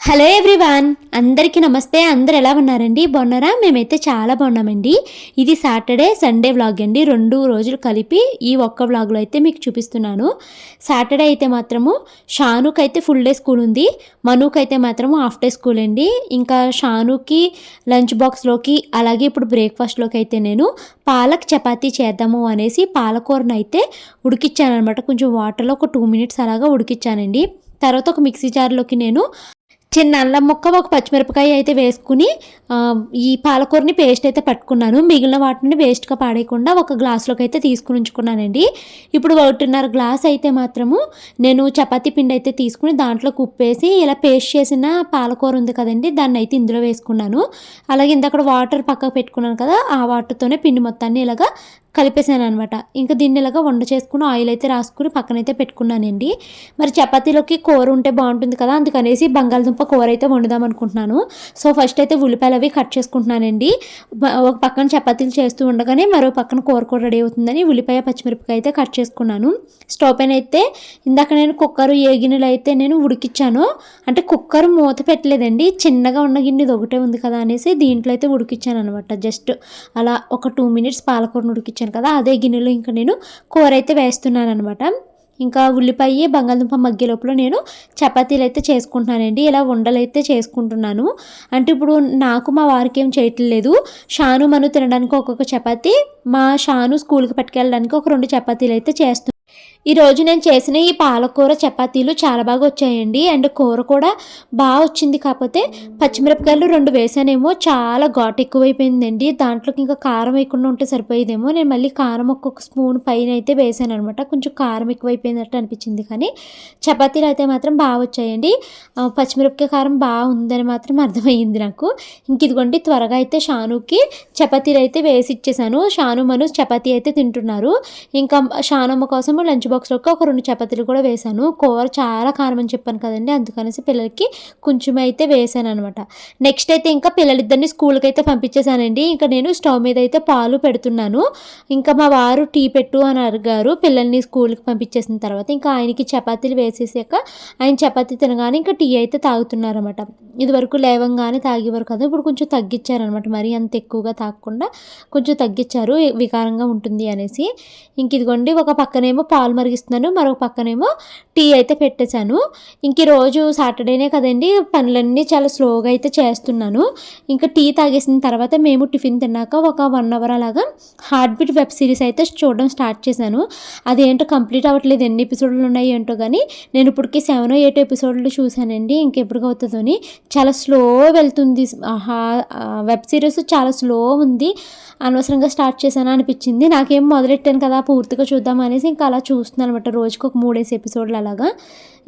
Hello everyone, అందరికీ నమస్తే. అందరు ఎలా ఉన్నారండి? బాగున్నారా? మేమైతే చాలా బాగున్నామండి. ఇది సాటర్డే సండే వ్లాగ్ అండి. 2 రోజులు కలిపి ఈ ఒక్క వ్లాగ్లో అయితే మీకు చూపిస్తున్నాను. సాటర్డే అయితే మాత్రము షానుకి అయితే ఫుల్ డే స్కూల్ ఉంది, మనుకి అయితే మాత్రము హాఫ్ డే స్కూల్ అండి. ఇంకా షానుకి లంచ్ బాక్స్లోకి అలాగే ఇప్పుడు బ్రేక్ఫాస్ట్లోకి అయితే నేను పాలక్ చపాతీ చేద్దాము అనేసి పాలకూరను అయితే ఉడికిచ్చాను అనమాట. కొంచెం వాటర్లో ఒక 2 మినిట్స్ అలాగా ఉడికిచ్చానండి. తర్వాత ఒక మిక్సీ జార్లోకి నేను చిన్న అల్లం ముక్క, ఒక పచ్చిమిరపకాయ అయితే వేసుకుని ఈ పాలకూరని పేస్ట్ అయితే పట్టుకున్నాను. మిగిలిన వాటిని వేస్ట్గా పాడేయకుండా ఒక గ్లాస్లోకి అయితే తీసుకుని ఉంచుకున్నానండి. ఇప్పుడు 1.5 గ్లాస్ అయితే మాత్రము నేను చపాతీ పిండి అయితే తీసుకుని దాంట్లోకి ఉప్పేసి ఇలా పేస్ట్ చేసిన పాలకూర ఉంది కదండి, దాన్ని అయితే ఇందులో వేసుకున్నాను. అలాగే ఇందాక వాటర్ పక్కకు పెట్టుకున్నాను కదా, ఆ వాటర్తోనే పిండి మొత్తాన్ని ఇలాగా కలిపేసాను అనమాట. ఇంకా దీన్ని ఇలాగా వంట చేసుకుని ఆయిల్ అయితే రాసుకుని పక్కనైతే పెట్టుకున్నానండి. మరి చపాతీలోకి కూర ఉంటే బాగుంటుంది కదా, అందుకనేసి బంగాళదుంప కూర అయితే వండుదాం అనుకుంటున్నాను. సో ఫస్ట్ అయితే ఉల్లిపాయలు అవి కట్ చేసుకుంటున్నానండి. ఒక పక్కన చపాతీలు చేస్తూ ఉండగానే మరో పక్కన కూర కూడా రెడీ అవుతుందని ఉల్లిపాయ పచ్చిమిరపకాయ అయితే కట్ చేసుకున్నాను. స్టవ్ పైన అయితే ఇందాక నేను కుక్కర్ ఏ గిన్నెలు అయితే నేను ఉడికిచ్చాను, అంటే కుక్కర్ మూత పెట్టలేదండి, చిన్నగా ఉన్న గిన్నె ఇది ఒకటే ఉంది కదా అనేసి దీంట్లో అయితే ఉడికిచ్చాను అనమాట. జస్ట్ అలా ఒక 2 మినిట్స్ పాలకూరను ఉడికిచ్చాను కదా, అదే గిన్నెలో ఇంకా నేను కూర అయితే వేస్తున్నాను అనమాట. ఇంకా ఉల్లిపాయ బంగాళదుంప మగ్గే లోపల నేను చపాతీలు అయితే చేసుకుంటున్నానండి. ఇలా ఉండలు అయితే చేసుకుంటున్నాను. అంటే ఇప్పుడు నాకు మా వారికి ఏం చేయట్లేదు, షాను మను తినడానికి ఒక్కొక్క చపాతీ, మా షాను స్కూల్కి పట్టుకెళ్ళడానికి ఒక 2 చపాతీలు అయితే చేస్తున్నాను. ఈరోజు నేను చేసిన ఈ పాలకూర చపాతీలు చాలా బాగా వచ్చాయండి. అండ్ కూర కూడా బాగా వచ్చింది. కాకపోతే పచ్చిమిరపకాయలు 2 వేసానేమో చాలా ఘాటు ఎక్కువైపోయిందండి. దాంట్లోకి ఇంకా కారం వేయకుండా ఉంటే సరిపోయేదేమో. నేను మళ్ళీ కారం ఒక్కొక్క స్పూన్ పైన అయితే వేసాను అనమాట. కొంచెం కారం ఎక్కువైపోయినట్టు అనిపించింది. కానీ చపాతీలు అయితే మాత్రం బాగా వచ్చాయండి. పచ్చిమిరపకాయ కారం బాగా ఉందని మాత్రం అర్థమైంది నాకు. ఇంక ఇదిగోండి త్వరగా అయితే షానుకి చపాతీలు అయితే వేసి ఇచ్చేసాను. షాను మను చపాతీ అయితే తింటున్నారు. ఇంకా షానమ్మ కోసం లంచ్ బాక్స్లోకి ఒక 2 చపాతీలు కూడా వేసాను. కూర చాలా కారం అని చెప్పాను కదండి, అందుకనేసి పిల్లలకి కొంచెం అయితే వేసాను అనమాట. నెక్స్ట్ అయితే ఇంకా పిల్లలిద్దరిని స్కూల్కి అయితే పంపించేశానండి. ఇంకా నేను స్టవ్ మీద అయితే పాలు పెడుతున్నాను. ఇంకా మా వారు టీ పెట్టు అని అడిగారు పిల్లల్ని స్కూల్కి పంపించేసిన తర్వాత. ఇంకా ఆయనకి చపాతీలు వేసేసాక ఆయన చపాతీ తినగానే ఇంకా టీ అయితే తాగుతున్నారనమాట. ఇదివరకు లేవంగానే తాగేవారు కదా, ఇప్పుడు కొంచెం తగ్గించారనమాట. మరీ అంత ఎక్కువగా తాగకుండా కొంచెం తగ్గించారు, వికారంగా ఉంటుంది అనేసి. ఇంక ఇదిగోండి ఒక పక్కనేమో పాలు మరిగిస్తున్నాను, మరొక పక్కనేమో టీ అయితే పెట్టేశాను. ఇంక ఈరోజు సాటర్డేనే కదండి, పనులన్నీ చాలా స్లోగా అయితే చేస్తున్నాను. ఇంకా టీ తాగేసిన తర్వాత మేము టిఫిన్ తిన్నాక ఒక 1 అవర్ అలాగా హార్ట్ బీట్ వెబ్ సిరీస్ అయితే చూడడం స్టార్ట్ చేశాను. అదేంటో కంప్లీట్ అవ్వట్లేదు, ఎన్ని ఎపిసోడ్లు ఉన్నాయి ఏంటో కానీ నేను ఇప్పటికి 7 or 8 ఎపిసోడ్లు చూశానండి. ఇంకెప్పుడు అవుతుందో అని చాలా స్లో వెళ్తుంది. వెబ్ సిరీస్ చాలా స్లో ఉంది, అనవసరంగా స్టార్ట్ చేశాను అనిపించింది. నాకేం మొదలెట్టాను కదా పూర్తిగా చూద్దాం అనేసి ఇంకా అలా చూస్తున్నాను అనమాట. రోజుకి ఒక 3 ఎపిసోడ్లు అలాగా.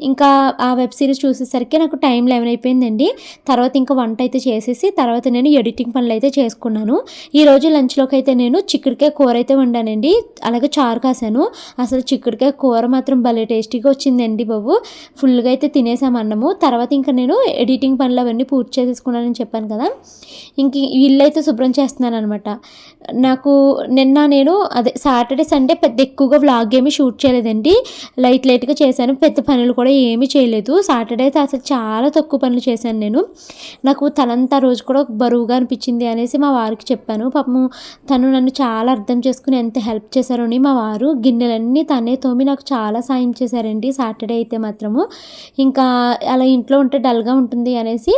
ఇంకా ఆ వెబ్ సిరీస్ చూసేసరికి నాకు టైం 11 అయిపోయిందండి. తర్వాత ఇంకా వంట అయితే చేసేసి తర్వాత నేను ఎడిటింగ్ పనులు అయితే చేసుకున్నాను. ఈరోజు లంచ్లోకి అయితే నేను చిక్కుడుకాయ కూర అయితే వండానండి, అలాగే చారు కాసాను. అసలు చిక్కుడుకాయ కూర మాత్రం భలే టేస్టీగా వచ్చిందండి బాబు. ఫుల్గా అయితే తినేసాం అన్నము. తర్వాత ఇంకా నేను ఎడిటింగ్ పనులు అవన్నీ పూర్తి చేసేసుకున్నానని చెప్పాను కదా, ఇంక ఇల్లు అయితే శుభ్రం చేస్తున్నాను అనమాట. నాకు నిన్న నేను అదే సాటర్డే సండే పెద్ద ఎక్కువగా వ్లాగ్ ఏమీ షూట్ చేయలేదండి, లైట్గా చేశాను. పెద్ద పనులు కూడా ఏమీ చేయలేదు. సాటర్డే అయితే అసలు చాలా తక్కువ పనులు చేశాను నేను. నాకు తనంతా రోజు కూడా బరువుగా అనిపించింది అనేసి మా వారికి చెప్పాను. పాపము తను నన్ను చాలా అర్థం చేసుకుని ఎంత హెల్ప్ చేశారో అని. మా వారు గిన్నెలన్నీ తనే తోమి నాకు చాలా సాయం చేశారండి సాటర్డే అయితే మాత్రము. ఇంకా అలా ఇంట్లో ఉంటే డల్గా ఉంటుంది అనేసి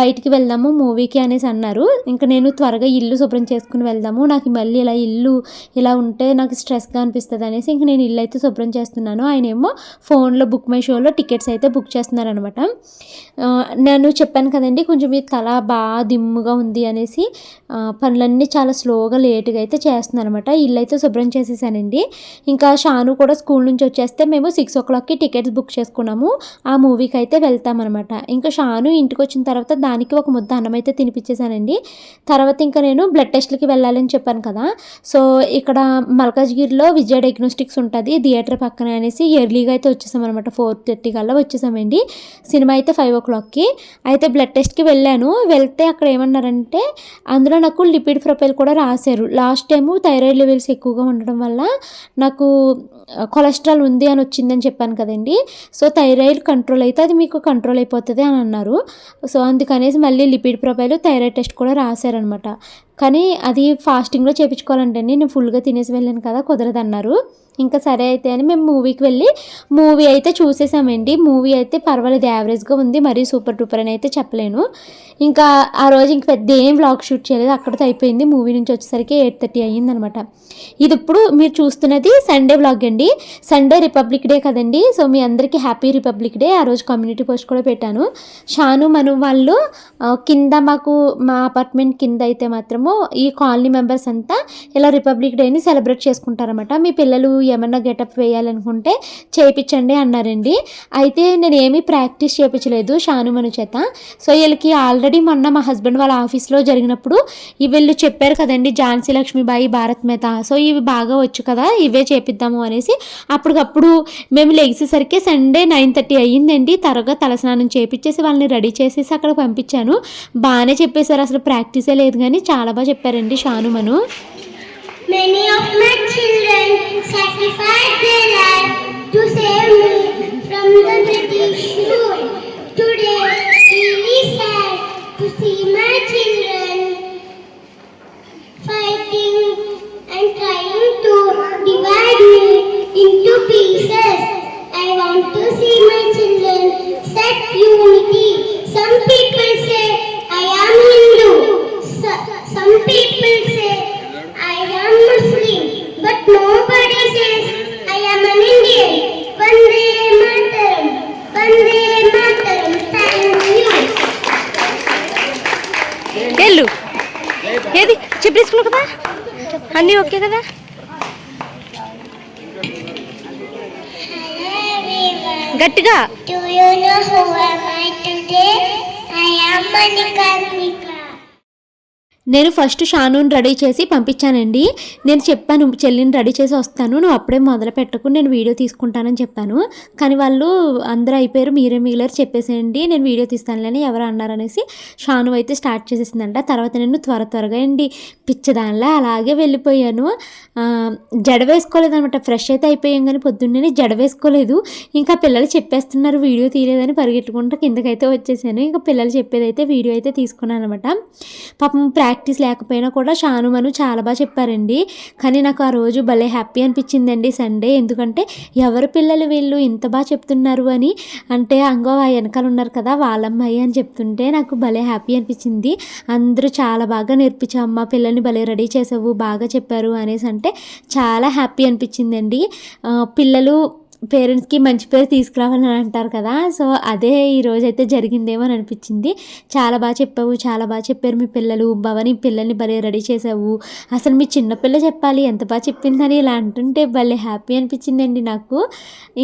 బయటికి వెళ్దాము మూవీకి అనేసి అన్నారు. ఇంకా నేను త్వరగా ఇల్లు శుభ్రం చేసుకుని వెళ్దాము, నాకు మళ్ళీ ఇలా ఇల్లు ఇలా ఉంటే నాకు స్ట్రెస్గా అనిపిస్తుంది అనేసి ఇంక నేను ఇల్లు అయితే శుభ్రం చేస్తున్నాను. ఆయన ఏమో ఫోన్లో బుక్ మై షోలో టికెట్స్ అయితే బుక్ చేస్తున్నారనమాట. నేను చెప్పాను కదండి కొంచెం ఈ తల బాగా దిమ్ముగా ఉంది అనేసి, పనులన్నీ చాలా స్లోగా లేటుగా అయితే చేస్తున్నాను అనమాట. ఇల్లు అయితే శుభ్రం చేసేసానండి. ఇంకా షాను కూడా స్కూల్ నుంచి వచ్చేస్తే మేము 6 o'clockకి టికెట్స్ బుక్ చేసుకున్నాము, ఆ మూవీకి అయితే వెళ్తామన్నమాట. ఇంకా షాను ఇంటికి వచ్చిన తర్వాత దానికి ఒక ముద్ద అన్నం అయితే తినిపించేశానండి. తర్వాత ఇంకా నేను బ్లడ్ టెస్ట్లకి వెళ్ళాలని చెప్పాను కదా, సో ఇక్కడ మల్కాజ్గిరిలో విజయ డయాగ్నోస్టిక్స్ ఉంటుంది థియేటర్ పక్కన అనేసి ఎర్లీగా అయితే వచ్చేసాం అనమాట. 4:30 కల్లా వచ్చేసామండి. సినిమా అయితే 5 o'clockకి. అయితే బ్లడ్ టెస్ట్కి వెళ్ళాను. వెళ్తే అక్కడ ఏమన్నారంటే అందులో నాకు లిపిడ్ ప్రొఫైల్ కూడా రాశారు. లాస్ట్ టైము థైరాయిడ్ లెవెల్స్ ఎక్కువగా ఉండడం వల్ల నాకు కొలెస్ట్రాల్ ఉంది అని వచ్చిందని చెప్పాను కదండి. సో థైరాయిడ్ కంట్రోల్ అయితే అది మీకు కంట్రోల్ అయిపోతుంది అని అన్నారు. సో అందుకనేసి మళ్ళీ లిపిడ్ ప్రొఫైల్, థైరాయిడ్ టెస్ట్ కూడా రాశారనమాట. కానీ అది ఫాస్టింగ్లో చేయించుకోవాలంటే నేను ఫుల్గా తినేసి వెళ్ళాను కదా, కుదరదన్నారు. ఇంకా సరే అయితే అని మేము మూవీకి వెళ్ళి మూవీ అయితే చూసేసామండి. మూవీ అయితే పర్వాలేదు, యావరేజ్గా ఉంది, మరీ సూపర్ డూపర్ అని అయితే చెప్పలేను. ఇంకా ఆ రోజు ఇంక పెద్ద ఏం వ్లాగ్ షూట్ చేయలేదు, అక్కడితో అయిపోయింది. మూవీ నుంచి వచ్చేసరికి 8:30 అయ్యిందనమాట. ఇది ఇప్పుడు మీరు చూస్తున్నది సండే వ్లాగ్ అండి. సండే రిపబ్లిక్ డే కదండి, సో మీ అందరికీ హ్యాపీ రిపబ్లిక్ డే. ఆ రోజు కమ్యూనిటీ పోస్ట్ కూడా పెట్టాను. షాను మను వాళ్ళు కింద మాకు మా అపార్ట్మెంట్ కింద అయితే మాత్రము ఈ కాలనీ మెంబర్స్ అంతా ఇలా రిపబ్లిక్ డేని సెలబ్రేట్ చేసుకుంటారన్నమాట. మీ పిల్లలు ఏమన్నా గెటప్ వేయాలనుకుంటే చేయించండి అన్నారండి. అయితే నేను ఏమీ ప్రాక్టీస్ చేయించలేదు షాను మను చేత. సో వీళ్ళకి ఆల్రెడీ మొన్న మా హస్బెండ్ వాళ్ళ ఆఫీస్లో జరిగినప్పుడు వీళ్ళు చెప్పారు కదండి, ఝాన్సీ లక్ష్మీబాయి, భారత్ మాత, సో ఇవి బాగా వచ్చు కదా, ఇవే చేపిద్దాము అనేసి అప్పటికప్పుడు మేము లెగిసేసరికి సండే 9:30 అయ్యిందండి. త్వరగా తలస్నానం చేపించేసి వాళ్ళని రెడీ చేసేసి అక్కడ పంపించాను. బాగానే చెప్పేశారు, అసలు ప్రాక్టీసే లేదు కానీ చాలా బాగా చెప్పారండి షాను మను. Many of my children sacrificed their life to save me from the British rule. Today, really sad to see my children fighting and trying to divide me into pieces. I want to see my children set unity. Some people say I am Hindu. Some people say I am Muslim, but nobody says I am an Indian. Vande Mataram, Vande Mataram. Thank you. వెళ్ళు ఏది చెప్పేసుకున్నావు కదా, అన్నీ okay కదా. Hello everyone. గట్టిగా. Do you know who am I today? I am Manikarnika. నేను first షానుని ready చేసి పంపించానండి. నేను చెప్పాను చెల్లిని రెడీ చేసి వస్తాను, నువ్వు అప్పుడే మొదలు పెట్టకు, నేను వీడియో తీసుకుంటానని చెప్పాను. కానీ వాళ్ళు అందరూ అయిపోయారు, మీరే మిగిలారు, చెప్పేసేయండి నేను వీడియో తీస్తానులేని ఎవరు అన్నారనేసి షాను అయితే స్టార్ట్ చేసేసిందంట. తర్వాత నేను త్వరగా అండి పిచ్చదానిలా అలాగే వెళ్ళిపోయాను. జడ వేసుకోలేదనమాట, ఫ్రెష్ అయితే అయిపోయాం కానీ పొద్దున్నే జడ వేసుకోలేదు. ఇంకా పిల్లలు చెప్పేస్తున్నారు వీడియో తీయలేదని పరిగెట్టుకుంటూ కిందకైతే వచ్చేసాను. ఇంకా పిల్లలు చెప్పేదైతే వీడియో అయితే తీసుకున్నాను అనమాట. పాపం ప్రాక్టీస్ లేకపోయినా కూడా షాను మను చాలా బాగా చెప్పారండి. కానీ నాకు ఆ రోజు భలే హ్యాపీ అనిపించిందండి సండే. ఎందుకంటే ఎవరి పిల్లలు వీళ్ళు ఇంత బాగా చెప్తున్నారు అని, అంటే అంగో వెనకాల ఉన్నారు కదా వాళ్ళమ్మాయి అని చెప్తుంటే నాకు భలే హ్యాపీ అనిపించింది. అందరూ చాలా బాగా నేర్పించామ్మా, పిల్లల్ని భలే రెడీ చేసావు, బాగా చెప్పారు అనేసి అంటే చాలా హ్యాపీ అనిపించిందండి. పిల్లలు పేరెంట్స్కి మంచి పేరు తీసుకురావాలని అంటారు కదా, సో అదే ఈరోజైతే జరిగిందేమో అని అనిపించింది. చాలా బాగా చెప్పావు, చాలా బాగా చెప్పారు మీ పిల్లలు, భవని పిల్లల్ని భలే రెడీ చేసావు, అసలు మీ చిన్నపిల్ల చెప్పాలి ఎంత బాగా చెప్పిందని ఇలా అంటుంటే భలే హ్యాపీ అనిపించిందండి నాకు.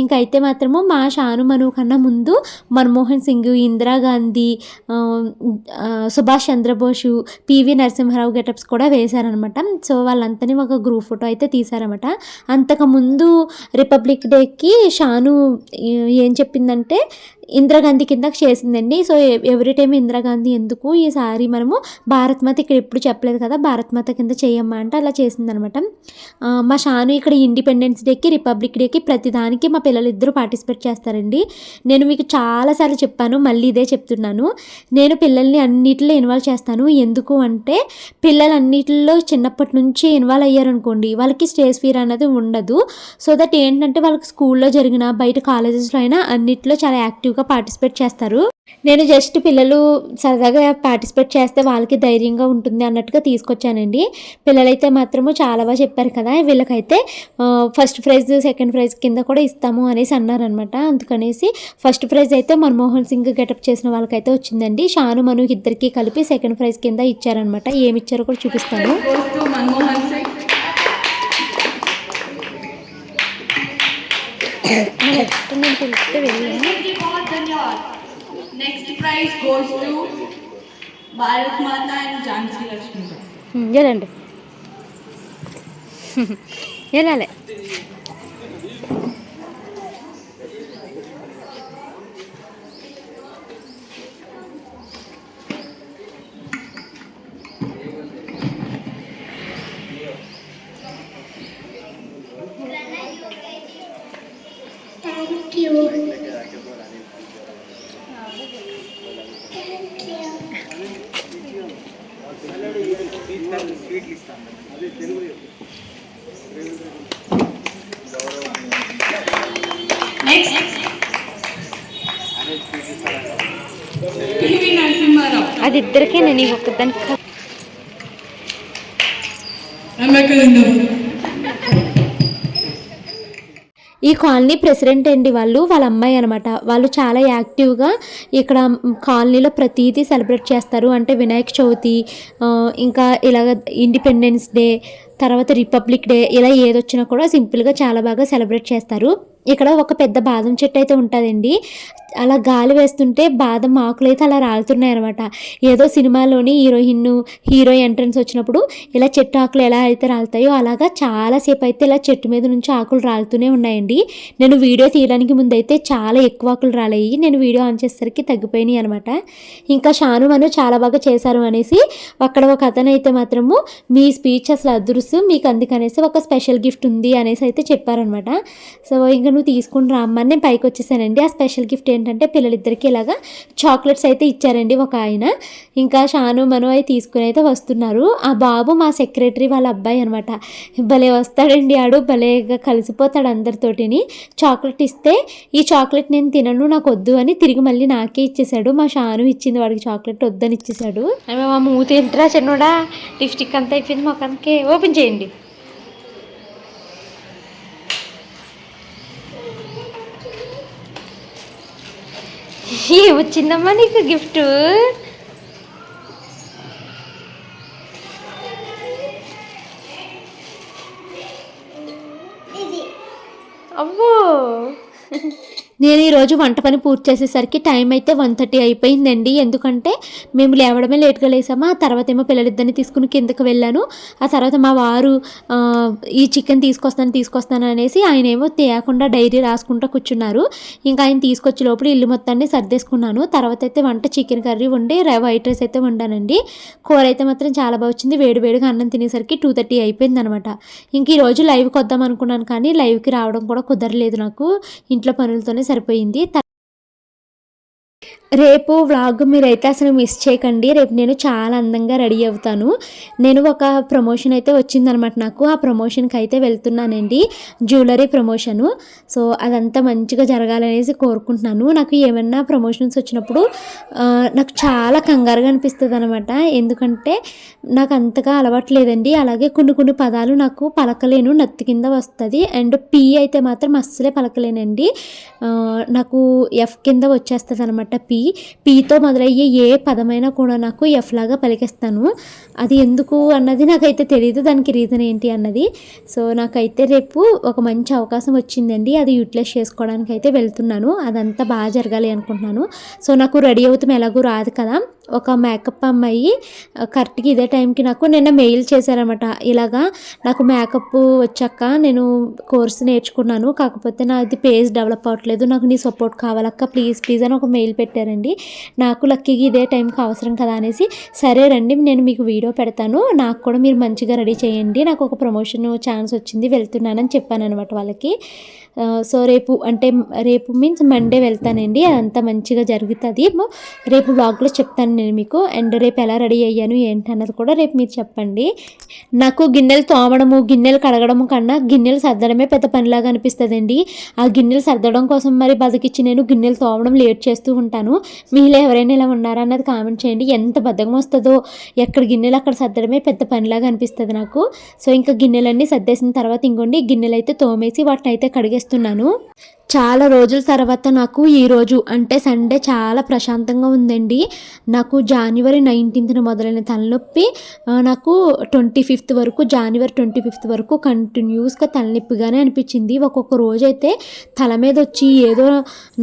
ఇంకైతే మాత్రము మా షాను మను కన్నా ముందు మన్మోహన్ సింగ్, ఇందిరాగాంధీ, సుభాష్ చంద్రబోసు, పివి నరసింహారావు గెటప్స్ కూడా వేశారనమాట. సో వాళ్ళంతని ఒక గ్రూప్ ఫోటో అయితే తీశారనమాట. అంతకుముందు రిపబ్లిక్ డేకి షాను ఏం చెప్పిందంటే ఇందిరాగాంధీ కింద చేసిందండి. సో ఎవ్రీ టైం ఇందిరాగాంధీ ఎందుకు, ఈసారి మనము భారత్ మాత ఇక్కడ ఎప్పుడు చెప్పలేదు కదా, భారత్ మాత కింద చేయమ్మా అంటే అలా చేసిందనమాట. మా షాను ఇక్కడ ఇండిపెండెన్స్ డేకి, రిపబ్లిక్ డేకి ప్రతిదానికి మా పిల్లలు ఇద్దరు పార్టిసిపేట్ చేస్తారండి. నేను మీకు చాలాసార్లు చెప్పాను, మళ్ళీ ఇదే చెప్తున్నాను, నేను పిల్లల్ని అన్నిటిలో ఇన్వాల్వ్ చేస్తాను. ఎందుకు అంటే పిల్లలు అన్నిటిలో చిన్నప్పటి నుంచి ఇన్వాల్వ్ అయ్యారనుకోండి వాళ్ళకి స్టేజ్ ఫియర్ అనేది ఉండదు. సో దట్ ఏంటంటే వాళ్ళకి స్కూల్లో జరిగిన బయట కాలేజెస్లో అయినా అన్నిటిలో చాలా యాక్టివ్గా పార్టిసిపేట్ చేస్తారు. నేను జస్ట్ పిల్లలు సరదాగా పార్టిసిపేట్ చేస్తే వాళ్ళకి ధైర్యంగా ఉంటుంది అన్నట్టుగా తీసుకొచ్చానండి. పిల్లలైతే మాత్రము చాలా బాగా చెప్పారు కదా, వీళ్ళకైతే ఫస్ట్ ప్రైజ్ సెకండ్ ప్రైజ్ కింద కూడా ఇస్తాము అనేసి అన్నారనమాట. అందుకనేసి ఫస్ట్ ప్రైజ్ అయితే మన్మోహన్ సింగ్ గెటప్ చేసిన వాళ్ళకైతే వచ్చిందండి. షాను మను ఇద్దరికి కలిపి సెకండ్ ప్రైజ్ కింద ఇచ్చారనమాట. ఏమి ఇచ్చారో కూడా చూపిస్తాను. Next prize goes to Bharat Mata and Jhansi Lakshmi. వెళ్ళండి వెళ్ళాలి. Thank you. Next PV Narasimha Rao. అది ఇద్దరికే నేను ఒక్కదానికి. ఈ కాలనీ ప్రెసిడెంట్ అండి వాళ్ళ అమ్మాయి అనమాట. వాళ్ళు చాలా యాక్టివ్గా ఇక్కడ కాలనీలో ప్రతిదీ సెలబ్రేట్ చేస్తారు. అంటే వినాయక చవితి, ఇంకా ఇలాగ ఇండిపెండెన్స్ డే, తర్వాత రిపబ్లిక్ డే, ఇలా ఏదొచ్చినా కూడా సింపుల్గా చాలా బాగా సెలబ్రేట్ చేస్తారు. ఇక్కడ ఒక పెద్ద బాదం చెట్టు అయితే ఉంటుందండి. అలా గాలి వేస్తుంటే బాదం ఆకులు అయితే అలా రాలుతున్నాయి అనమాట. ఏదో సినిమాలోని హీరో ఎంట్రన్స్ వచ్చినప్పుడు ఇలా చెట్టు ఆకులు ఎలా అయితే రాలుతాయో అలాగా చాలాసేపు అయితే ఇలా చెట్టు మీద నుంచి ఆకులు రాలుతూనే ఉన్నాయండి. నేను వీడియో తీయడానికి ముందు అయితే చాలా ఎక్కువ ఆకులు రాలేయి. నేను వీడియో ఆన్ చేసేసరికి తగ్గిపోయినాయి అనమాట. ఇంకా షాను మను చాలా బాగా చేశారు అనేసి అక్కడ ఒక అతను అయితే మాత్రము మీ స్పీచ్ అసలు అదృశ్యం, మీకు అందుకనేసి ఒక స్పెషల్ గిఫ్ట్ ఉంది అనేసి అయితే చెప్పారనమాట. సో ఇంకా నువ్వు తీసుకుని రామ్మని నేను పైకి వచ్చేసానండి. ఆ స్పెషల్ గిఫ్ట్ ఏంటంటే పిల్లలిద్దరికీ ఇలాగా చాక్లెట్స్ అయితే ఇచ్చారండి ఒక ఆయన. ఇంకా షాను మను అయితే తీసుకుని అయితే వస్తున్నారు. ఆ బాబు మా సెక్రటరీ వాళ్ళ అబ్బాయి అనమాట. భలే వస్తాడండి ఆడు, భలేగా కలిసిపోతాడు అందరితోటిని. చాక్లెట్ ఇస్తే ఈ చాక్లెట్ నేను తినను, నాకు వద్దు అని తిరిగి మళ్ళీ నాకే ఇచ్చేసాడు. మా షాను ఇచ్చింది వాడికి చాక్లెట్ వద్దని ఇచ్చేసాడు. మా మూతి ఏంట్రా చిన్నోడా, లిప్స్టిక్ అంతా అయిపోయింది మొఖానికి. ఓపెన్ చేయండి. వచ్చిందమ్మా నీకు గిఫ్ట్? అబ్బో నేను ఈరోజు వంట పని పూర్తి చేసేసరికి టైం అయితే 1:30 అయిపోయిందండి. ఎందుకంటే మేము లేవడమే లేట్గా లేసామా. ఆ తర్వాత ఏమో పిల్లలిద్దరిని తీసుకుని కిందకి వెళ్ళాను. ఆ తర్వాత మా వారు ఈ చికెన్ తీసుకొస్తాను అనేసి ఆయన ఏమో తేయకుండా డైరీ రాసుకుంటూ కూర్చున్నారు. ఇంకా ఆయన తీసుకొచ్చే లోపల ఇల్లు మొత్తాన్ని సర్దేసుకున్నాను. తర్వాత అయితే వంట చికెన్ కర్రీ వండి వైట్ రైస్ అయితే వండానండి. కూర అయితే మాత్రం చాలా బాగా వచ్చింది. వేడిగా అన్నం తినేసరికి 2:30 అయిపోయింది అనమాట. ఇంక ఈరోజు లైవ్కి వద్దాం అనుకున్నాను కానీ లైవ్కి రావడం కూడా కుదరలేదు. నాకు ఇంట్లో పనులతోనే సరిపోయింది. రేపు వ్లాగ్ మీరైతే అసలు మిస్ చేయకండి. రేపు నేను చాలా అందంగా రెడీ అవుతాను. నేను ఒక ప్రమోషన్ అయితే వచ్చిందనమాట నాకు. ఆ ప్రమోషన్కి అయితే వెళ్తున్నానండి, జ్యువెలరీ ప్రమోషను. సో అదంతా మంచిగా జరగాలనేసి కోరుకుంటున్నాను. నాకు ఏమన్నా ప్రమోషన్స్ వచ్చినప్పుడు నాకు చాలా కంగారుగా అనిపిస్తుంది అనమాట. ఎందుకంటే నాకు అంతగా అలవాట్లేదండి. అలాగే కొన్ని పదాలు నాకు పలకలేను, నత్తి కింద వస్తుంది. అండ్ పి అయితే మాత్రం అస్సలే పలకలేనండి. నాకు ఎఫ్ కింద వచ్చేస్తుంది అనమాట. పీతో మొదలయ్యే ఏ పదమైనా కూడా నాకు ఎఫ్ లాగా పలికేస్తాను. అది ఎందుకు అన్నది నాకైతే తెలియదు, దానికి రీజన్ ఏంటి అన్నది. సో నాకైతే రేపు ఒక మంచి అవకాశం వచ్చిందండి. అది యూటిలైజ్ చేసుకోవడానికి అయితే వెళ్తున్నాను. అదంతా బాగా జరగాలి అనుకుంటున్నాను. సో నాకు రెడీ అవుతాం ఎలాగూ రాదు కదా. ఒక మేకప్ అమ్మాయి కరెక్ట్గా ఇదే టైంకి నాకు నిన్న మెయిల్ చేశారనమాట. ఇలాగా నాకు మేకప్ వచ్చాక నేను కోర్స్ నేర్చుకున్నాను, కాకపోతే నాది పేజ్ డెవలప్ అవ్వట్లేదు, నాకు నీ సపోర్ట్ కావాలక్క ప్లీజ్ అని ఒక మెయిల్ పెట్టారండి. నాకు లక్కీగా ఇదే టైంకి అవసరం కదా అనేసి సరే రండి నేను మీకు వీడియో పెడతాను, నాకు కూడా మీరు మంచిగా రెడీ చేయండి, నాకు ఒక ప్రమోషన్ ఛాన్స్ వచ్చింది వెళ్తున్నానని చెప్పాను అనమాట వాళ్ళకి. సో రేపు మీన్స్ మండే వెళ్తానండి. అదంతా మంచిగా జరుగుతుంది. రేపు వ్లాగ్లో చెప్తాను నేను మీకు. అండ్ రేపు ఎలా రెడీ అయ్యాను ఏంటి అన్నది కూడా రేపు మీరు చెప్పండి. నాకు గిన్నెలు తోమడము గిన్నెలు కడగడము కన్నా గిన్నెలు సర్దడమే పెద్ద పనిలాగా అనిపిస్తుందండి. ఆ గిన్నెలు సర్దడం కోసం మరి బతికిచ్చి నేను గిన్నెలు తోమడం లేట్ చేస్తూ ఉంటాను. మీలో ఎవరైనా ఇలా ఉన్నారా అన్నది కామెంట్ చేయండి. ఎంత బద్ధకం వస్తుందో, ఎక్కడ గిన్నెలు అక్కడ సర్దడమే పెద్ద పనిలాగా అనిపిస్తుంది నాకు. సో ఇంకా గిన్నెలన్నీ సర్దేసిన తర్వాత ఇంకోండి గిన్నెలు అయితే తోమేసి వాటిని అయితే కడిగేస్తున్నాను. చాలా రోజుల తర్వాత నాకు ఈరోజు అంటే సండే చాలా ప్రశాంతంగా ఉందండి. నాకు జనవరి 19th మొదలైన తలనొప్పి నాకు జనవరి 25th వరకు కంటిన్యూస్గా తలనొప్పిగానే అనిపించింది. ఒక్కొక్క రోజు అయితే తల మీద వచ్చి ఏదో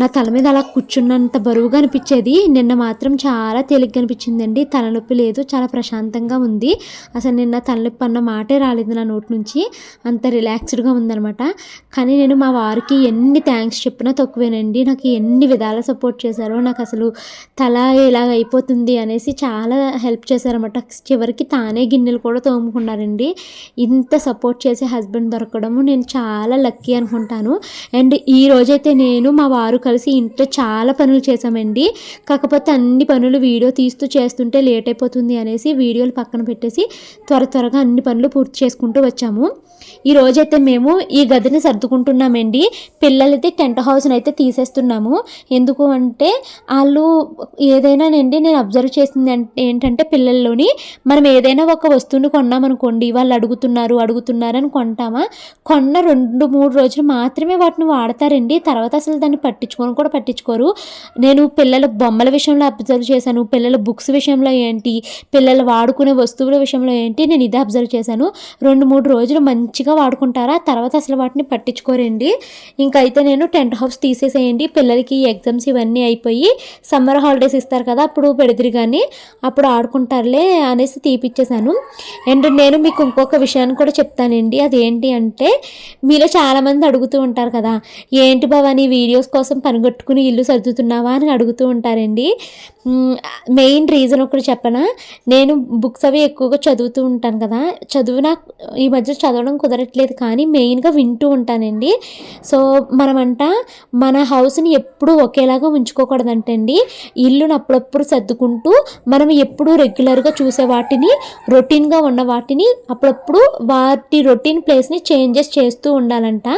నా తల మీద అలా కూర్చున్నంత బరువుగా అనిపించేది. నిన్న మాత్రం చాలా తేలిగ్గా అనిపించిందండి. తలనొప్పి లేదు, చాలా ప్రశాంతంగా ఉంది. అసలు నిన్న తలనొప్పి అన్న మాటే రాలేదు నా నోటి నుంచి, అంత రిలాక్స్డ్గా ఉందనమాట. కానీ నేను మా వారికి ఎన్ని థ్యాంక్స్ చెప్పినా తక్కువేనండి. నాకు ఎన్ని విధాలా సపోర్ట్ చేశారో, నాకు అసలు తల ఇలాగ అయిపోతుంది అనేసి చాలా హెల్ప్ చేశారన్నమాట. చివరికి తానే గిన్నెలు కూడా తోముకున్నారండి. ఇంత సపోర్ట్ చేసే హస్బెండ్ దొరకడము నేను చాలా లక్కీ అనుకుంటాను. అండ్ ఈ రోజైతే నేను మా వారు కలిసి ఇంట్లో చాలా పనులు చేశామండి. కాకపోతే అన్ని పనులు వీడియో తీస్తూ చేస్తుంటే లేట్ అయిపోతుంది అనేసి వీడియోలు పక్కన పెట్టేసి త్వరగా అన్ని పనులు పూర్తి చేసుకుంటూ వచ్చాము. ఈ రోజైతే మేము ఈ గదిని సర్దుకుంటున్నామండి. పిల్లలైతే టెంట్ హౌస్ని అయితే తీసేస్తున్నాము. ఎందుకు అంటే వాళ్ళు ఏదైనానండి నేను అబ్జర్వ్ చేసింది ఏంటంటే పిల్లల్లోని మనం ఏదైనా ఒక వస్తువుని కొన్నామనుకోండి, వాళ్ళు అడుగుతున్నారని కొంటామా, కొన్న 2-3 రోజులు మాత్రమే వాటిని వాడతారండి. తర్వాత అసలు దాన్ని పట్టించుకోరు. నేను పిల్లల బొమ్మల విషయంలో అబ్జర్వ్ చేశాను, పిల్లల బుక్స్ విషయంలో ఏంటి, పిల్లలు వాడుకునే వస్తువుల విషయంలో ఏంటి, నేను ఇదే అబ్జర్వ్ చేశాను. 2-3 రోజులు మంచిగా వాడుకుంటారా, తర్వాత అసలు వాటిని పట్టించుకోరండి. ఇంకైతే నేను టెంట్ హౌస్ తీసేసేయండి, పిల్లలకి ఎగ్జామ్స్ ఇవన్నీ అయిపోయి సమ్మర్ హాలిడేస్ ఇస్తారు కదా, అప్పుడు పెడిదిరి కానీ అప్పుడు ఆడుకుంటారులే అనేసి తీపిచ్చేసాను. అండ్ నేను మీకు ఇంకొక విషయాన్ని కూడా చెప్తానండి. అదేంటి అంటే మీలో చాలామంది అడుగుతూ ఉంటారు కదా, ఏంటి భవాని వీడియోస్ కోసం పనిగట్టుకుని ఇల్లు సర్దుతున్నావా అని అడుగుతూ ఉంటారండి. మెయిన్ రీజన్ ఒకటి చెప్పనా, నేను బుక్స్ అవి ఎక్కువగా చదువుతూ ఉంటాను కదా, ఈ మధ్య చదవడం కుదరట్లేదు కానీ మెయిన్గా వింటూ ఉంటానండి. సో మన హౌస్ని ఎప్పుడూ ఒకేలాగా ఉంచుకోకూడదంటండి. ఇల్లును అప్పుడప్పుడు సర్దుకుంటూ మనం ఎప్పుడూ రెగ్యులర్గా చూసే వాటిని, రొటీన్గా ఉన్న వాటిని అప్పుడప్పుడు వాటి రొటీన్ ప్లేస్ని చేంజెస్ చేస్తూ ఉండాలంట.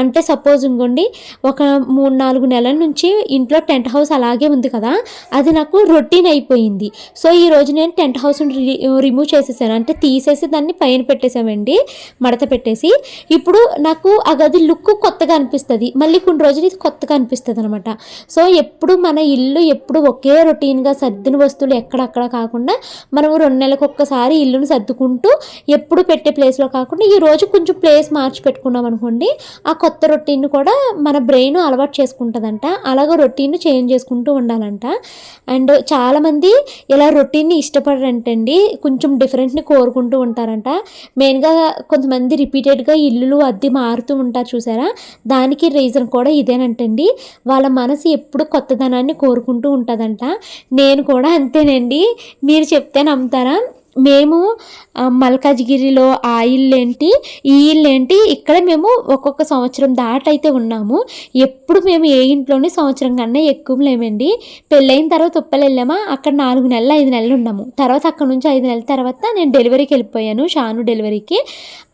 అంటే సపోజ్ ఇంకోండి, ఒక 3-4 నెలల నుంచి ఇంట్లో టెంట్ హౌస్ అలాగే ఉంది కదా, అది నాకు రొటీన్ అయిపోయింది. సో ఈరోజు నేను టెంట్ హౌస్ని రిమూవ్ చేసేసాను, అంటే తీసేసి దాన్ని పైన పెట్టేసామండి, మడత పెట్టేసి. ఇప్పుడు నాకు ఆ గది లుక్ కొత్తగా అనిపిస్తుంది, మళ్ళీ కొన్ని రోజులు ఇది కొత్తగా అనిపిస్తుంది అనమాట. సో ఎప్పుడు మన ఇల్లు ఎప్పుడు ఒకే రొటీన్గా సర్దిన వస్తువులు ఎక్కడక్కడ కాకుండా మనము 2 నెలలకు ఒక్కసారి ఇల్లును సర్దుకుంటూ ఎప్పుడు పెట్టే ప్లేస్లో కాకుండా ఈ రోజు కొంచెం ప్లేస్ మార్చి పెట్టుకున్నాం అనుకోండి, ఆ కొత్త రొటీన్ కూడా మన బ్రెయిన్ అలవాటు చేసుకుంటుందంట. అలాగ రొటీన్ చేంజ్ చేసుకుంటూ ఉండాలంట. అండ్ చాలామంది ఇలా రొటీన్ని ఇష్టపడరంటండి, కొంచెం డిఫరెంట్ని కోరుకుంటూ ఉంటారంట. మెయిన్గా కొంతమంది రిపీటెడ్గా ఇల్లులు అద్దె మారుతూ ఉంటారు చూసారా, దానికి రీజన్ కూడా ఇదేనంటండి. వాళ్ళ మనసు ఎప్పుడు కొత్తదనాన్ని కోరుకుంటూ ఉంటుందంట. నేను కూడా అంతేనండి, మీరు చెప్తే నమ్ముతారా, మేము మల్కాజ్గిరిలో ఆ ఇల్లు ఏంటి, ఈ ఇల్లు ఏంటి, ఇక్కడ మేము ఒక్కొక్క సంవత్సరం దాటైతే ఉన్నాము. ఎప్పుడు మేము ఏ ఇంట్లోనే సంవత్సరం కన్నా ఎక్కువ లేమండి. పెళ్ళైన తర్వాత ఉప్పలు వెళ్ళామా, అక్కడ 4 నెలలు 5 నెలలు ఉన్నాము. తర్వాత అక్కడ నుంచి 5 నెలల తర్వాత నేను డెలివరీకి వెళ్ళిపోయాను, షాను డెలివరీకి.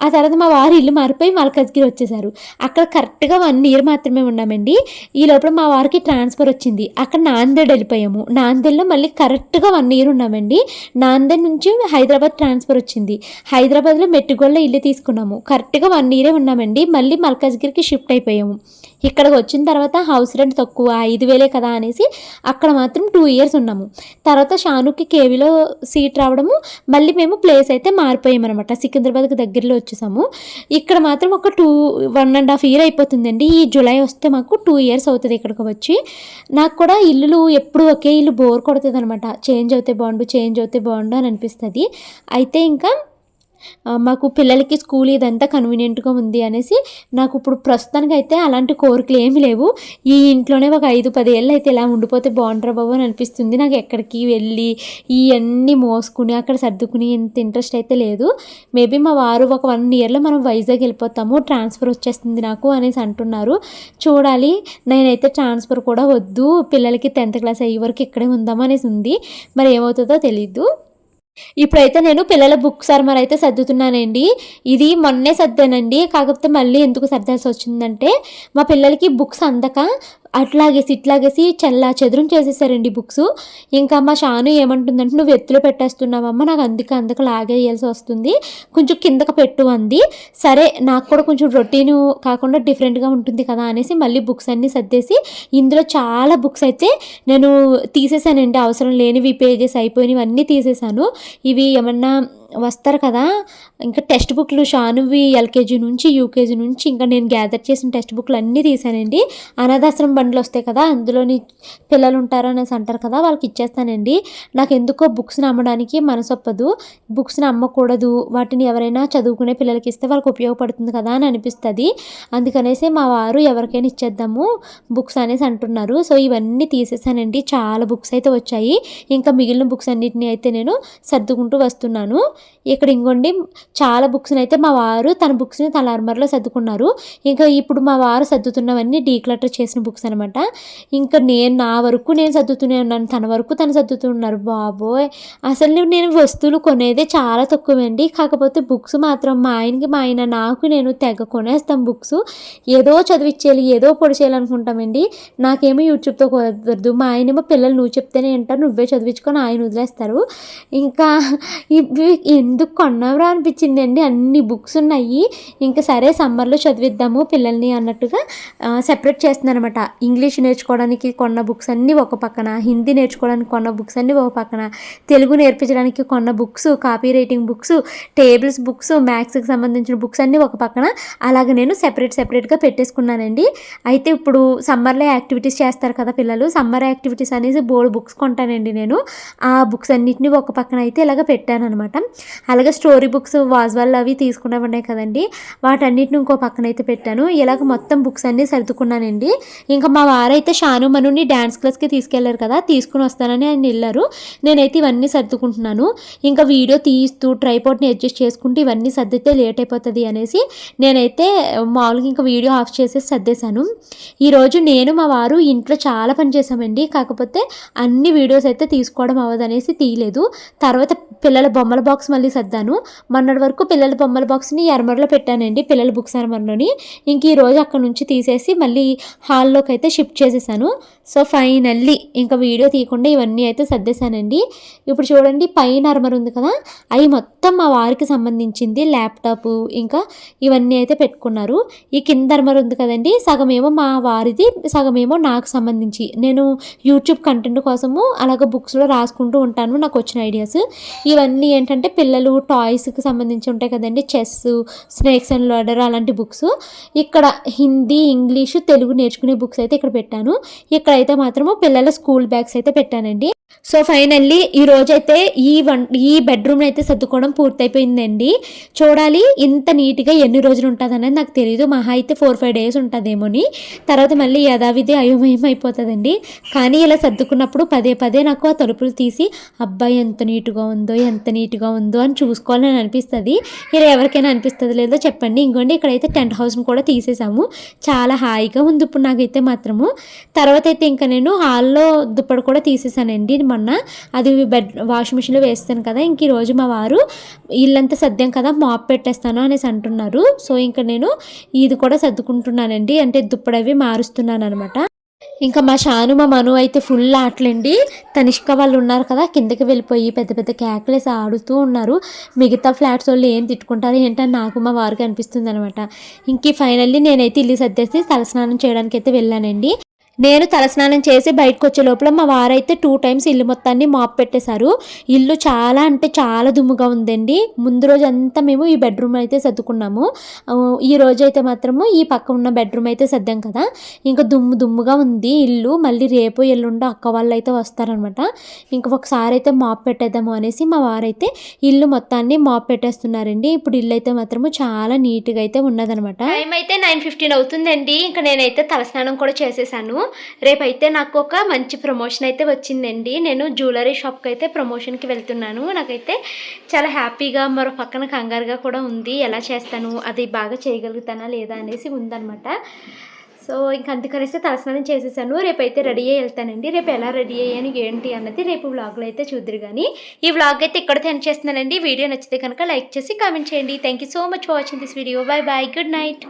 ఆ తర్వాత మా వారు ఇల్లు మారిపోయి మల్కాజ్గిరి వచ్చేసారు. అక్కడ కరెక్ట్గా 1 ఇయర్ మాత్రమే ఉన్నామండి. ఈ లోపల మా వారికి ట్రాన్స్ఫర్ వచ్చింది, అక్కడ నాందేడ్ వెళ్ళిపోయాము. నాందేడ్లో మళ్ళీ కరెక్ట్గా 1 ఇయర్ ఉన్నామండి. నాందేడ్ నుంచి హైదరాబాద్ ట్రాన్స్ఫర్ వచ్చింది, హైదరాబాద్లో మెట్టుగోళ్ళ ఇల్లు తీసుకున్నాము. కరెక్ట్గా 1 ఇయరే ఉన్నామండి. మళ్ళీ మల్కాజ్గిరికి షిఫ్ట్ అయిపోయాము. ఇక్కడికి వచ్చిన తర్వాత హౌస్ రెంట్ తక్కువ, 5,000 కదా అనేసి అక్కడ మాత్రం 2 ఇయర్స్ ఉన్నాము. తర్వాత షానుకి కేవీలో సీట్ రావడము, మళ్ళీ మేము ప్లేస్ అయితే మారిపోయామన్నమాట, సికింద్రాబాద్కి దగ్గరలో వచ్చేసాము. ఇక్కడ మాత్రం ఒక 1.5 ఇయర్ అయిపోతుందండి. ఈ జూలై వస్తే మాకు 2 ఇయర్స్ అవుతుంది ఇక్కడికి వచ్చి. నాకు కూడా ఇల్లులు ఎప్పుడు ఒకే ఇల్లు బోర్ కొడుతుంది అనమాట, చేంజ్ అవుతే బాగుండు అని అనిపిస్తుంది. అయితే ఇంకా మాకు పిల్లలకి స్కూల్ ఇదంతా కన్వీనియంట్గా ఉంది అనేసి నాకు ఇప్పుడు ప్రస్తుతానికి అయితే అలాంటి కోరికలు ఏమీ లేవు. ఈ ఇంట్లోనే ఒక 5-10 ఏళ్ళు అయితే ఇలా ఉండిపోతే బాగుంటారా బాబు అని అనిపిస్తుంది. నాకు ఎక్కడికి వెళ్ళి ఇవన్నీ మోసుకుని అక్కడ సర్దుకుని ఇంత ఇంట్రెస్ట్ అయితే లేదు. మేబీ మా వారు ఒక 1 ఇయర్లో మనం వైజాగ్ వెళ్ళిపోతాము, ట్రాన్స్ఫర్ వచ్చేస్తుంది నాకు అనేసి అంటున్నారు. చూడాలి, నేనైతే ట్రాన్స్ఫర్ కూడా వద్దు, పిల్లలకి 10th క్లాస్ అయ్యే వరకు ఇక్కడే ఉందాము అనేసి ఉంది. మరి ఏమవుతుందో తెలీదు. ఇప్పుడైతే నేను పిల్లల బుక్స్ అర్మర్ అయితే సర్దుతున్నానండి. ఇది మొన్నే సర్దానండి, కాకపోతే మళ్ళీ ఎందుకు సర్దాల్సి వచ్చిందంటే మా పిల్లలకి బుక్స్ అందక ఇట్లాగేసి చెల్లా చెదురు చేసేసారండి బుక్స్. ఇంకా మా షాను ఏమంటుందంటే, నువ్వు ఎత్తులో పెట్టేస్తున్నావమ్మ, నాకు అందుకు లాగేయాల్సి వస్తుంది, కొంచెం కిందకు పెట్టు అంది. సరే, నాకు కూడా కొంచెం రొటీన్ కాకుండా డిఫరెంట్గా ఉంటుంది కదా అనేసి మళ్ళీ బుక్స్ అన్నీ సర్దేసి, ఇందులో చాలా బుక్స్ అయితే నేను తీసేసానండి, అవసరం లేనివి పేజెస్ అయిపోయినవి అన్నీ తీసేసాను. ఇవి ఏమన్నా వస్తారు కదా, ఇంకా టెక్స్ట్ బుక్లు షానువి ఎల్కేజీ నుంచి యూకేజీ నుంచి ఇంకా నేను గ్యాదర్ చేసిన టెక్స్ట్ బుక్లు అన్నీ తీసానండి. అనాథాశ్రమం బండ్లు వస్తాయి కదా, అందులోని పిల్లలు ఉంటారు అనేసి అంటారు కదా, వాళ్ళకి ఇచ్చేస్తానండి. నాకు ఎందుకో బుక్స్ని అమ్మడానికి మనసొప్పదు. బుక్స్ని అమ్మకూడదు, వాటిని ఎవరైనా చదువుకునే పిల్లలకి ఇస్తే వాళ్ళకి ఉపయోగపడుతుంది కదా అని అనిపిస్తుంది. అందుకనేసి మా వారు ఎవరికైనా ఇచ్చేద్దాము బుక్స్ అనేసి అంటున్నారు. సో ఇవన్నీ తీసేసానండి. చాలా బుక్స్ అయితే వచ్చాయి. ఇంకా మిగిలిన బుక్స్ అన్నిటిని అయితే నేను సర్దుకుంటూ వస్తున్నాను. ఇక్కడ ఇంకోండి చాలా బుక్స్ని అయితే మా వారు తన బుక్స్ని తన అర్మర్లో సర్దుకున్నారు. ఇంకా ఇప్పుడు మా వారు సర్దుతున్నవన్నీ డీక్లటర్ చేసిన బుక్స్ అనమాట. ఇంకా నా వరకు నేను సర్దుతూనే ఉన్నాను, తన వరకు తను సర్దుతున్నారు. బాబోయ్, అసలు నేను వస్తువులు కొనేదే చాలా తక్కువండి. కాకపోతే బుక్స్ మాత్రం మా ఆయన నాకు నేను తెగ కొనేస్తాం బుక్స్. ఏదో చదివించేయాలి, ఏదో పొడి చేయాలనుకుంటామండి. నాకేమో యూట్యూబ్తో కుదరదు. మా ఆయనేమో పిల్లలు నువ్వు చెప్తేనే వింటారు, నువ్వే చదివించుకొని ఆయన వదిలేస్తారు. ఇంకా ఇవి ఎందుకు కొన్నావురా అనిపించింది అండి. అన్ని బుక్స్ ఉన్నాయి. ఇంకా సరే సమ్మర్లో చదివిద్దాము పిల్లల్ని అన్నట్టుగా సెపరేట్ చేస్తున్నాను అనమాట. ఇంగ్లీష్ నేర్చుకోవడానికి కొన్న బుక్స్ అన్నీ ఒక పక్కన, హిందీ నేర్చుకోవడానికి కొన్న బుక్స్ అన్నీ ఒక పక్కన, తెలుగు నేర్పించడానికి కొన్న books, copy writing books, tables books, మ్యాథ్స్కి సంబంధించిన బుక్స్ అన్నీ ఒక పక్కన అలాగ నేను సెపరేట్గా పెట్టేసుకున్నానండి. అయితే ఇప్పుడు సమ్మర్లో యాక్టివిటీస్ చేస్తారు కదా పిల్లలు, సమ్మర్ యాక్టివిటీస్ అనేసి బోర్డు బుక్స్ కొంటానండి నేను. ఆ బుక్స్ అన్నిటిని ఒక పక్కన అయితే ఇలాగ పెట్టాను అనమాట. అలాగే స్టోరీ బుక్స్ వాజ్వాల్ అవి తీసుకునేవి ఉన్నాయి కదండి, వాటన్నిటిని ఇంకో పక్కన అయితే పెట్టాను. ఇలాగ మొత్తం బుక్స్ అన్నీ సర్దుకున్నానండి. ఇంకా మా వారైతే షాను మనుని డ్యాన్స్ క్లాస్కి తీసుకెళ్లారు కదా, తీసుకుని వస్తానని ఆయన వెళ్ళారు. నేనైతే ఇవన్నీ సర్దుకుంటున్నాను. ఇంకా వీడియో తీస్తూ ట్రైపాడ్ని అడ్జస్ట్ చేసుకుంటూ ఇవన్నీ సర్దితే లేట్ అయిపోతుంది అనేసి నేనైతే మామూలుగా ఇంకా వీడియో ఆఫ్ చేసేసి సర్దేశాను. ఈరోజు నేను మా వారు ఇంట్లో చాలా పని చేసామండి. కాకపోతే అన్ని వీడియోస్ అయితే తీసుకోవడం అవ్వదనేసి తీయలేదు. తర్వాత పిల్లల బొమ్మల బాక్స్ మళ్ళీ సర్దాను. మొన్నటి వరకు పిల్లల బొమ్మల బాక్స్ని ఎర్మర్లో పెట్టానండి, పిల్లల బుక్స్ ఎర్మర్లోని. ఇంక ఈరోజు అక్కడ నుంచి తీసేసి మళ్ళీ హాల్లోకి అయితే షిఫ్ట్ చేసేసాను. సో ఫైనల్లీ ఇంకా వీడియో తీయకుండా ఇవన్నీ అయితే సర్దేశానండి. ఇప్పుడు చూడండి, పైన అర్మర్ ఉంది కదా, అవి మొత్తం మా వారికి సంబంధించింది. ల్యాప్టాప్ ఇంకా ఇవన్నీ అయితే పెట్టుకున్నారు. ఈ కింద అర్మర్ ఉంది కదండి, సగమేమో మా వారిది, సగమేమో నాకు సంబంధించి. నేను యూట్యూబ్ కంటెంట్ కోసము అలాగ బుక్స్లో రాసుకుంటూ ఉంటాను నాకు వచ్చిన ఐడియాస్. ఇవన్నీ ఏంటంటే పిల్లలు టాయ్స్కి సంబంధించి ఉంటాయి కదండి, చెస్, స్నేక్స్ అండ్ లాడర్ అలాంటి బుక్స్. ఇక్కడ హిందీ, ఇంగ్లీషు, తెలుగు నేర్చుకునే బుక్స్ అయితే ఇక్కడ పెట్టాను. ఇక్కడైతే మాత్రము పిల్లల స్కూల్ బ్యాగ్స్ అయితే పెట్టానండి. సో ఫైనల్లీ ఈరోజైతే ఈ బెడ్రూమ్ అయితే సర్దుకోవడం పూర్తయిపోయిందండి. చూడాలి ఇంత నీట్గా ఎన్ని రోజులు ఉంటుంది అనేది నాకు తెలియదు. మహా అయితే 4-5 డేస్ ఉంటుందేమోని, తర్వాత మళ్ళీ యథావిధి అయోమయం అయిపోతుందండి. కానీ ఇలా సర్దుకున్నప్పుడు పదే నాకు ఆ తలుపులు తీసి అబ్బాయి ఎంత నీట్గా ఉందో అని చూసుకోవాలని అనిపిస్తుంది. ఇలా ఎవరికైనా అనిపిస్తుంది లేదో చెప్పండి. ఇంకోండి ఇక్కడైతే టెంట్ హౌస్ని కూడా తీసేసాము. చాలా హాయిగా ఉంది ఇప్పుడు నాకైతే మాత్రము. తర్వాత అయితే ఇంకా నేను హాల్లో దుప్పటి కూడా తీసేసానండి. మొన్న అది వాషింగ్ మిషన్లో వేస్తాను కదా, ఇంక ఈరోజు మా వారు ఇల్లంతా సర్దాం కదా, మాప్ పెట్టేస్తాను అనేసి అంటున్నారు. సో ఇంకా నేను ఇది కూడా సర్దుకుంటున్నానండి, అంటే దుప్పడవి మారుస్తున్నాను అనమాట. ఇంకా మా షాను మా మను అయితే ఫుల్ ఆటలండి. తనిష్క వాళ్ళు ఉన్నారు కదా, కిందకి వెళ్ళిపోయి పెద్ద కేకలేసి ఆడుతూ ఉన్నారు. మిగతా ఫ్లాట్స్ వాళ్ళు ఏం తిట్టుకుంటారు ఏంటని నాకు మా వారికి అనిపిస్తుంది అనమాట. ఇంక ఫైనల్లీ నేనైతే ఇల్లు సర్దేసి తలస్నానం చేయడానికి అయితే వెళ్ళానండి. నేను తలస్నానం చేసి బయటకు వచ్చే లోపల మా వారైతే 2 times ఇల్లు మొత్తాన్ని మాప్ పెట్టేశారు. ఇల్లు చాలా అంటే చాలా దుమ్ముగా ఉందండి. ముందు రోజు అంతా మేము ఈ బెడ్రూమ్ అయితే సర్దుకున్నాము. ఈ రోజు అయితే మాత్రము ఈ పక్క ఉన్న బెడ్రూమ్ అయితే సర్దాం కదా, ఇంకా దుమ్ముగా ఉంది ఇల్లు. మళ్ళీ రేపు ఎల్లుండో అక్క వాళ్ళు అయితే వస్తారనమాట. ఇంకా ఒకసారి అయితే మాప్ పెట్టేద్దాము అనేసి మా వారైతే ఇల్లు మొత్తాన్ని మాప్ పెట్టేస్తున్నారండి. ఇప్పుడు ఇల్లు అయితే మాత్రము చాలా నీట్గా అయితే ఉన్నదనమాట. టైం అయితే 9:15 అవుతుందండి. ఇంకా నేనైతే తలస్నానం కూడా చేసేసాను. రేపైతే నాకు ఒక మంచి ప్రమోషన్ అయితే వచ్చిందండి. నేను జ్యువెలరీ షాప్కి అయితే ప్రమోషన్కి వెళ్తున్నాను. నాకైతే చాలా హ్యాపీగా, మరో పక్కన కంగారుగా కూడా ఉంది. ఎలా చేస్తాను, అది బాగా చేయగలుగుతానా లేదా అనేసి ఉందనమాట. సో ఇంక అందుకనేసి తలస్నానం చేసేసాను. రేపైతే రెడీ అయ్యి వెళ్తానండి. రేపు ఎలా రెడీ అయ్యాను ఏంటి అన్నది రేపు వ్లాగ్లో అయితే చూద్దరు. కానీ ఈ వ్లాగ్ అయితే ఇక్కడితో ఎండ్ చేస్తున్నానండి. వీడియో నచ్చితే కనుక లైక్ చేసి కామెంట్ చేయండి. Thank you so much for watching this video. By good night.